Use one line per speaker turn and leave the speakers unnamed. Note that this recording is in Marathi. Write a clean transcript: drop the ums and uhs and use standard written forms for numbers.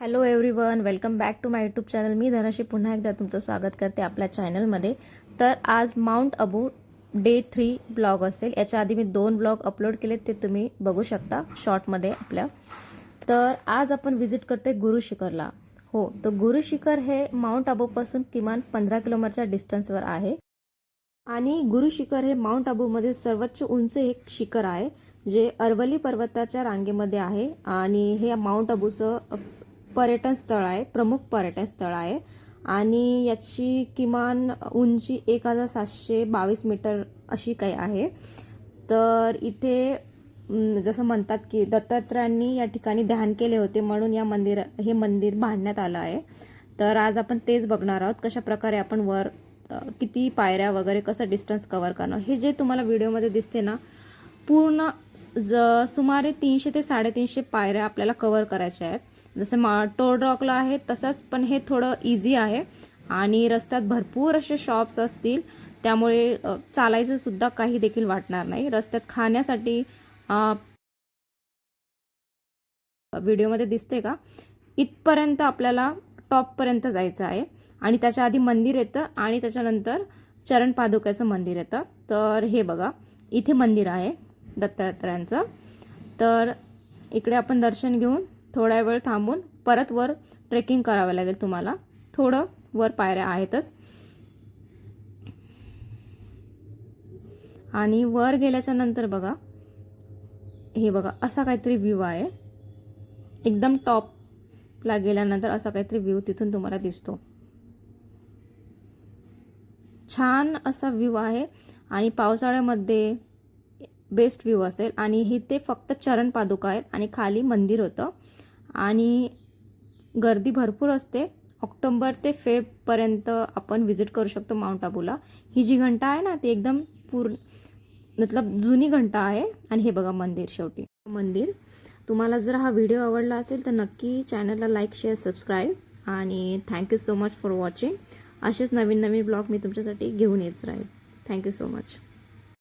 Hello everyone, welcome back to my YouTube channel. मी धनश्री पुन्हा एकदा तुमचं स्वागत करते आपल्या चॅनलमध्ये. तर आज माउंट अबू डे 3 ब्लॉग असेल. याच्या आधी मी 2 ब्लॉग अपलोड केले, ते तुम्ही बघू शकता शॉर्टमध्ये आपल्या. तर आज आपण व्हिजिट करते गुरु शिखरला. हो, तर गुरु शिखर हे माउंट अबूपासून किमान 15 किलोमीटरच्या डिस्टन्सवर आहे. आणि गुरु शिखर हे माउंट अबूमध्ये सर्वोच्च उंच एक शिखर आहे, जे अरवली पर्वताच्या रांगेमध्ये आहे. आणि हे माउंट अबूचं पर्यटन स्थळ आहे, प्रमुख पर्यटन स्थळ आहे. आणि याची किमान उंची 1722 मीटर अशी काही आहे. तर इथे जसं म्हणतात की दत्तात्रयांनी या ठिकाणी ध्यान केले होते, म्हणून हे मंदिर बांधण्यात आलं आहे. तर आज आपण तेच बघणार आहोत, कशा प्रकारे आपण वर किती पायऱ्या वगैरे कसं डिस्टन्स कव्हर करणं. हे जे तुम्हाला व्हिडिओमध्ये दिसते ना, पूर्ण सुमारे 300 ते 350 पायऱ्या आपल्याला कव्हर करायच्या आहेत. जसं टोल रॉकला आहे तसंच, पण हे थोडं इझी आहे. आणि रस्त्यात भरपूर असे शॉप्स असतील, त्यामुळे चालायचं सुद्धा काही देखील वाटणार नाही. रस्त्यात खाण्यासाठी व्हिडिओमध्ये दिसते का, इथपर्यंत आपल्याला टॉपपर्यंत जायचं आहे. आणि त्याच्या आधी मंदिर येतं आणि त्याच्यानंतर चरण पादुकाचं मंदिर येतं. तर हे बघा, इथे मंदिर आहे दत्तात्रयांचं. तर इकडे आपण दर्शन घेऊन थोडा वेळ थांबून परत वर ट्रेकिंग करावं लागेल तुम्हाला. थोडं वर पायऱ्या आहेतच. आणि वर गेल्याच्या नंतर बघा, हे बघा असा काहीतरी व्ह्यू आहे. एकदम टॉपला गेल्यानंतर असा काहीतरी व्ह्यू तिथून तुम्हाला दिसतो. छान असा व्ह्यू आहे आणि पावसाळ्यामध्ये बेस्ट व्ह्यू असेल. आणि हे ते फक्त चरण पादुका आहेत आणि खाली मंदिर होतं. आणि गर्दी भरपूर असते. ऑक्टोबर ते फेबपर्यंत आपण व्हिजिट करू शकतो माउंट अबूला. ही जी घंटा आहे ना, ती एकदम मतलब जुनी घंटा आहे. आणि हे बघा मंदिर, शेवटी मंदिर. तुम्हाला जर हा व्हिडिओ आवडला असेल तर नक्की चॅनलला लाईक, शेअर, सबस्क्राईब. आणि thank you so much for watching. असेच नवीन नवीन ब्लॉग मी तुमच्यासाठी घेऊन येत राहील. Thank you so much.